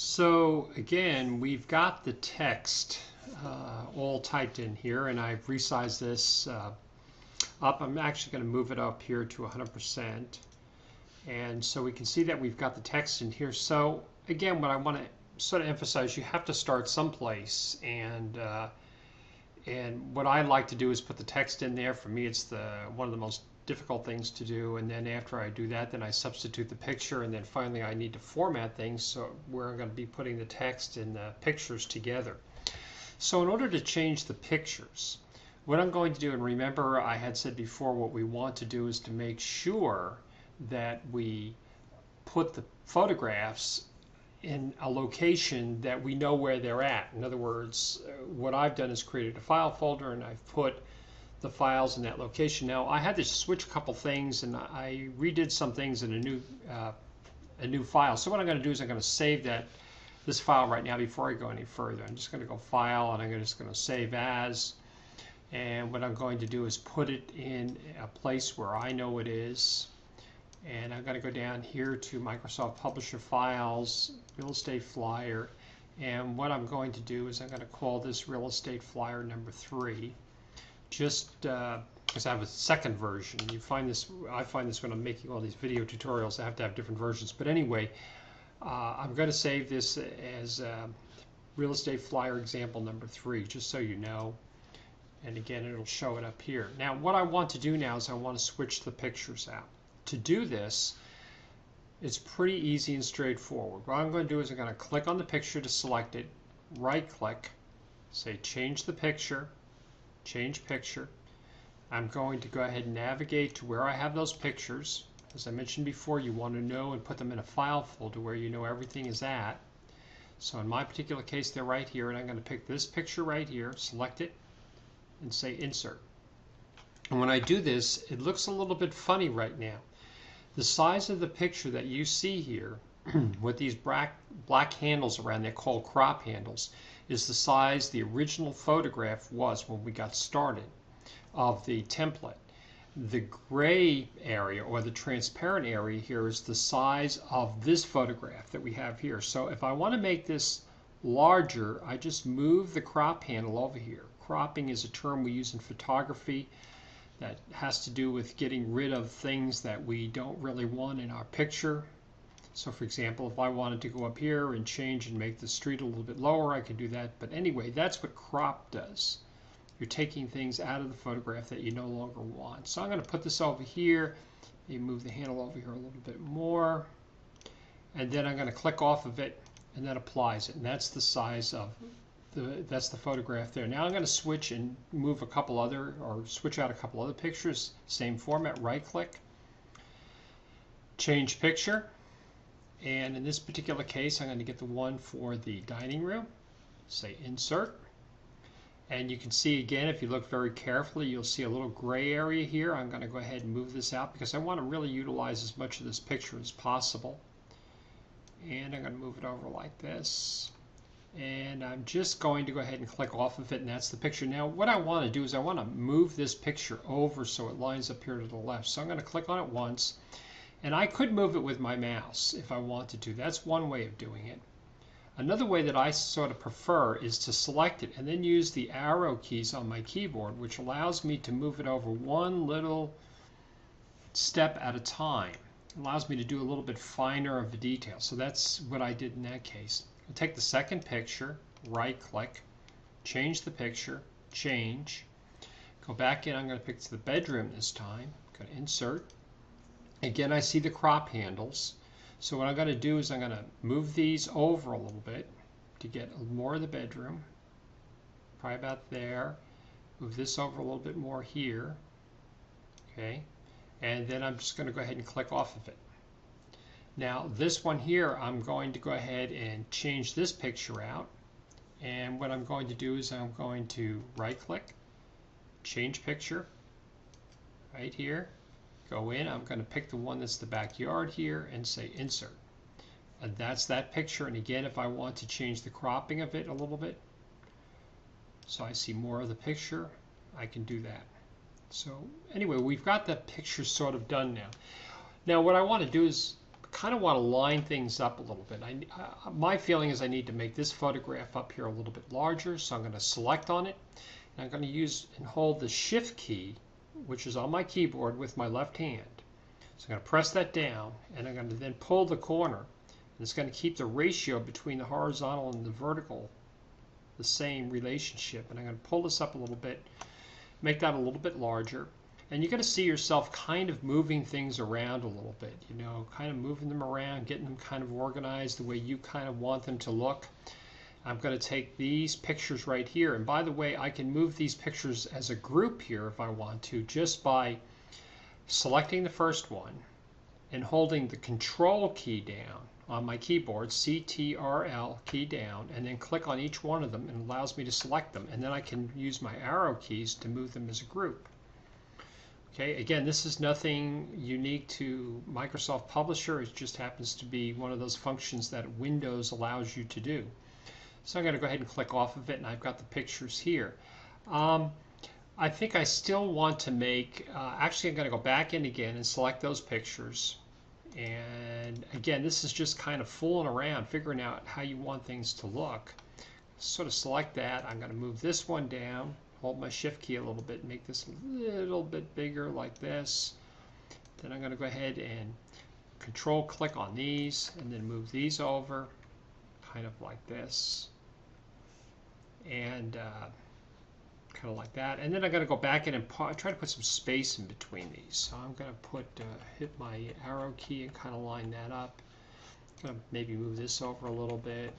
So again, we've got the text all typed in here, and I've resized this up. I'm actually going to move it up here to 100%. And so we can see that we've got the text in here. So again, what I want to sort of emphasize, you have to start someplace. And what I like to do is put the text in there. For me, it's one of the most difficult things to do, and then after I do that, then I substitute the picture, and then finally I need to format things so where I'm going to be putting the text and the pictures together. So in order to change the pictures, what I'm going to do, and remember I had said before, what we want to do is to make sure that we put the photographs in a location that we know where they're at. In other words, what I've done is created a file folder, and I've put the files in that location. Now I had to switch a couple things, and I redid some things in a new file. So what I'm going to do is I'm going to save this file right now before I go any further. I'm just going to go File, and I'm just going to Save As. And what I'm going to do is put it in a place where I know it is. And I'm going to go down here to Microsoft Publisher Files, Real Estate Flyer. And what I'm going to do is I'm going to call this Real Estate Flyer number 3. Just because I have a second version. I find this when I'm making all these video tutorials, I have to have different versions. But anyway, I'm going to save this as Real Estate Flyer example number 3, just so you know. And again, it'll show it up here. Now, what I want to do now is I want to switch the pictures out. To do this, it's pretty easy and straightforward. What I'm going to do is I'm going to click on the picture to select it, right-click, say Change the Picture, Change Picture. I'm going to go ahead and navigate to where I have those pictures. As I mentioned before, you want to know and put them in a file folder where you know everything is at. So in my particular case, they're right here, and I'm going to pick this picture right here, select it, and say Insert. And when I do this, it looks a little bit funny right now. The size of the picture that you see here with these black handles around, they're called crop handles, is the size the original photograph was when we got started of the template. The gray area, or the transparent area here, is the size of this photograph that we have here. So if I want to make this larger, I just move the crop handle over here. Cropping is a term we use in photography that has to do with getting rid of things that we don't really want in our picture. So for example, if I wanted to go up here and change and make the street a little bit lower, I could do that. But anyway, that's what crop does. You're taking things out of the photograph that you no longer want. So I'm going to put this over here, maybe move the handle over here a little bit more, and then I'm going to click off of it, and that applies it. And that's the size of that's the photograph there. Now I'm going to switch and move a couple other, or switch out a couple other pictures. Same format, right click, change picture. And in this particular case, I'm going to get the one for the dining room. Say Insert. And you can see again, if you look very carefully, you'll see a little gray area here. I'm going to go ahead and move this out because I want to really utilize as much of this picture as possible. And I'm going to move it over like this. And I'm just going to go ahead and click off of it, and that's the picture. Now what I want to do is I want to move this picture over so it lines up here to the left. So I'm going to click on it once, and I could move it with my mouse if I wanted to. That's one way of doing it. Another way that I sort of prefer is to select it and then use the arrow keys on my keyboard, which allows me to move it over one little step at a time. It allows me to do a little bit finer of the detail. So that's what I did in that case. I'll take the second picture, right click, change the picture, change, go back in. I'm going to pick the bedroom this time, go to Insert. Again, I see the crop handles. So what I'm going to do is I'm going to move these over a little bit to get more of the bedroom, probably about there. Move this over a little bit more here, okay, and then I'm just going to go ahead and click off of it. Now this one here, I'm going to go ahead and change this picture out, and what I'm going to do is I'm going to right click, change picture, right here, go in. I'm going to pick the one that's the backyard here and say Insert, and that's that picture. And again, if I want to change the cropping of it a little bit so I see more of the picture, I can do that. So anyway, we've got that picture sort of done now. Now what I want to do is kind of want to line things up a little bit. My feeling is I need to make this photograph up here a little bit larger, so I'm going to select on it. And I'm going to use and hold the Shift key, which is on my keyboard, with my left hand. So I'm going to press that down, and I'm going to then pull the corner. And it's going to keep the ratio between the horizontal and the vertical the same relationship. And I'm going to pull this up a little bit, make that a little bit larger. And you're going to see yourself kind of moving things around a little bit, you know, kind of moving them around, getting them kind of organized the way you kind of want them to look. I'm going to take these pictures right here. And by the way, I can move these pictures as a group here if I want to, just by selecting the first one and holding the Control key down on my keyboard, CTRL key down, and then click on each one of them, and it allows me to select them. And then I can use my arrow keys to move them as a group. Okay, again, this is nothing unique to Microsoft Publisher. It just happens to be one of those functions that Windows allows you to do. So I'm going to go ahead and click off of it, and I've got the pictures here. I think I still want to make, actually I'm going to go back in again and select those pictures. And again, this is just kind of fooling around, figuring out how you want things to look. Sort of select that. I'm going to move this one down. Hold my Shift key a little bit, make this a little bit bigger like this. Then I'm going to go ahead and Control click on these and then move these over kind of like this, and kind of like that. And then I'm going to go back in and try to put some space in between these. So I'm going to put hit my arrow key and kind of line that up. I'm going to maybe move this over a little bit,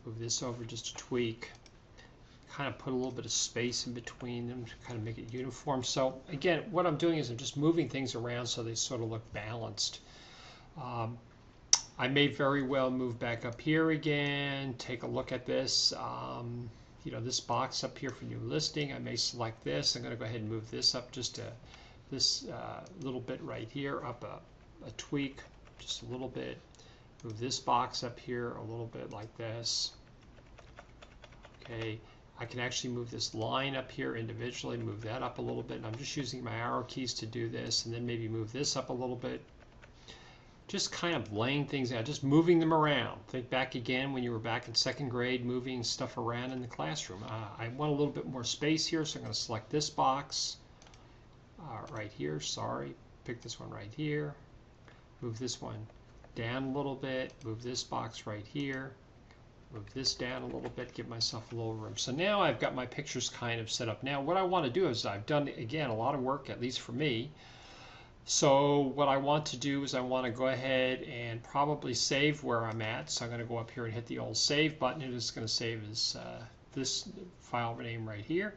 move this over just a tweak. Kind of put a little bit of space in between them to kind of make it uniform. So again, what I'm doing is I'm just moving things around so they sort of look balanced. I may very well move back up here again, take a look at this. You know, this box up here for new listing, I may select this. I'm going to go ahead and move this up just this little bit right here, up a tweak, just a little bit. Move this box up here a little bit like this. Okay. I can actually move this line up here individually, move that up a little bit, and I'm just using my arrow keys to do this, and then maybe move this up a little bit. Just kind of laying things out, just moving them around. Think back again when you were back in second grade, moving stuff around in the classroom. I want a little bit more space here, so I'm going to select this box right here, sorry. Pick this one right here. Move this one down a little bit, move this box right here. Move this down a little bit, give myself a little room. So now I've got my pictures kind of set up. Now what I want to do is I've done, again, a lot of work, at least for me. So what I want to do is I want to go ahead and probably save where I'm at. So I'm going to go up here and hit the old save button. It is going to save as this file name right here.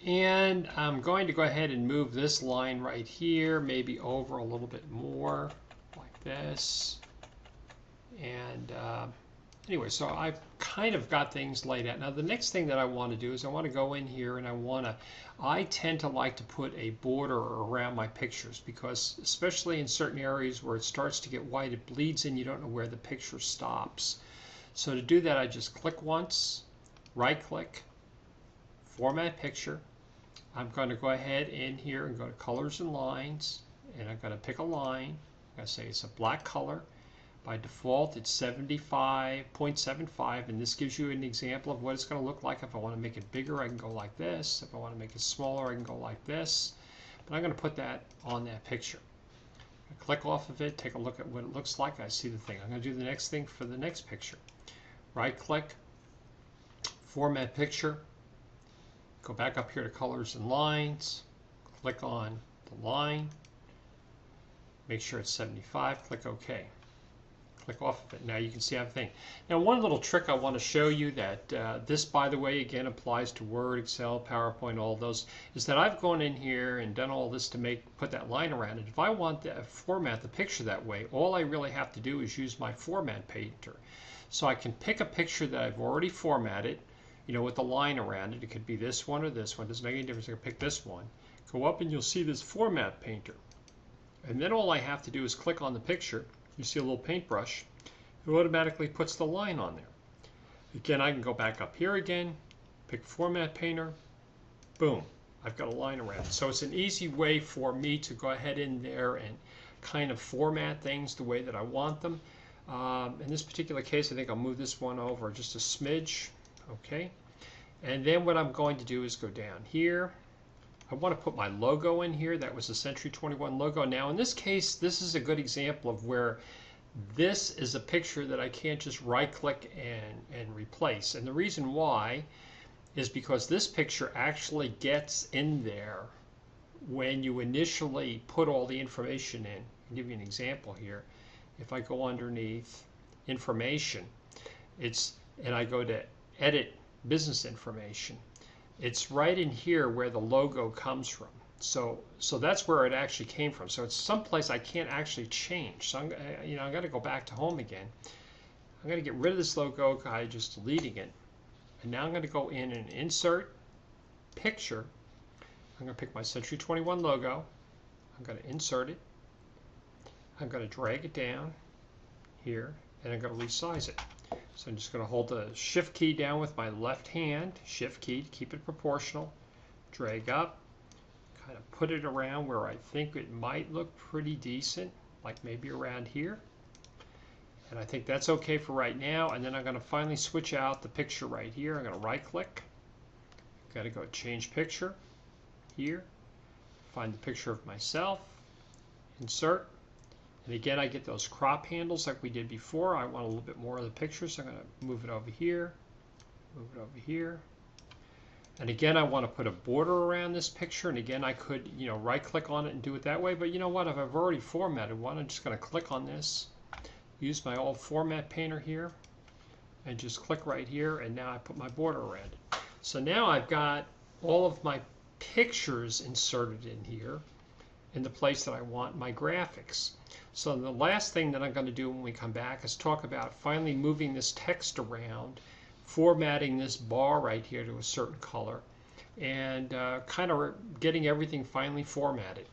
And I'm going to go ahead and move this line right here, maybe over a little bit more, like this. And anyway, so I've kind of got things laid out. Now the next thing that I want to do is I want to go in here and I tend to like to put a border around my pictures, because especially in certain areas where it starts to get white, it bleeds in, you don't know where the picture stops. So to do that, I just click once, right click, format picture. I'm going to go ahead in here and go to colors and lines, and I'm going to pick a line. I'm going to say it's a black color. By default, it's 75.75, and this gives you an example of what it's going to look like. If I want to make it bigger, I can go like this. If I want to make it smaller, I can go like this. But I'm going to put that on that picture. I click off of it, take a look at what it looks like. I see the thing. I'm going to do the next thing for the next picture. Right click, format picture, go back up here to colors and lines, click on the line, make sure it's 75, click OK. Click off of it. Now you can see everything. Now one little trick I want to show you that this, by the way, again applies to Word, Excel, PowerPoint, all those, is that I've gone in here and done all this to put that line around it. If I want to format the picture that way, all I really have to do is use my format painter. So I can pick a picture that I've already formatted, you know, with the line around it. It could be this one or this one. It doesn't make any difference. I can pick this one. Go up and you'll see this format painter. And then all I have to do is click on the picture. You see a little paintbrush. It automatically puts the line on there. Again, I can go back up here again, pick Format Painter, boom, I've got a line around it. So it's an easy way for me to go ahead in there and kind of format things the way that I want them. In this particular case, I think I'll move this one over just a smidge. Okay. And then what I'm going to do is go down here. I want to put my logo in here. That was the Century 21 logo. Now in this case, this is a good example of where this is a picture that I can't just right click and replace. And the reason why is because this picture actually gets in there when you initially put all the information in. I'll give you an example here. If I go underneath information, and I go to edit business information, it's right in here where the logo comes from. So that's where it actually came from. So it's someplace I can't actually change. So I'm going to go back to home again. I'm going to get rid of this logo by just deleting it. And now I'm going to go in and insert picture. I'm going to pick my Century 21 logo. I'm going to insert it. I'm going to drag it down here, and I'm going to resize it. So I'm just going to hold the Shift key down with my left hand, Shift key to keep it proportional, drag up, kind of put it around where I think it might look pretty decent, like maybe around here. And I think that's okay for right now. And then I'm going to finally switch out the picture right here. I'm going to right click, got to go change picture here, find the picture of myself, insert. And again, I get those crop handles like we did before. I want a little bit more of the picture, so I'm going to move it over here, move it over here. And again, I want to put a border around this picture. And again, I could, right click on it and do it that way. But you know what? If I've already formatted one, I'm just going to click on this, use my old format painter here, and just click right here. And now I put my border around it. So now I've got all of my pictures inserted in here in the place that I want my graphics. So the last thing that I'm going to do when we come back is talk about finally moving this text around, formatting this bar right here to a certain color, and kind of getting everything finally formatted.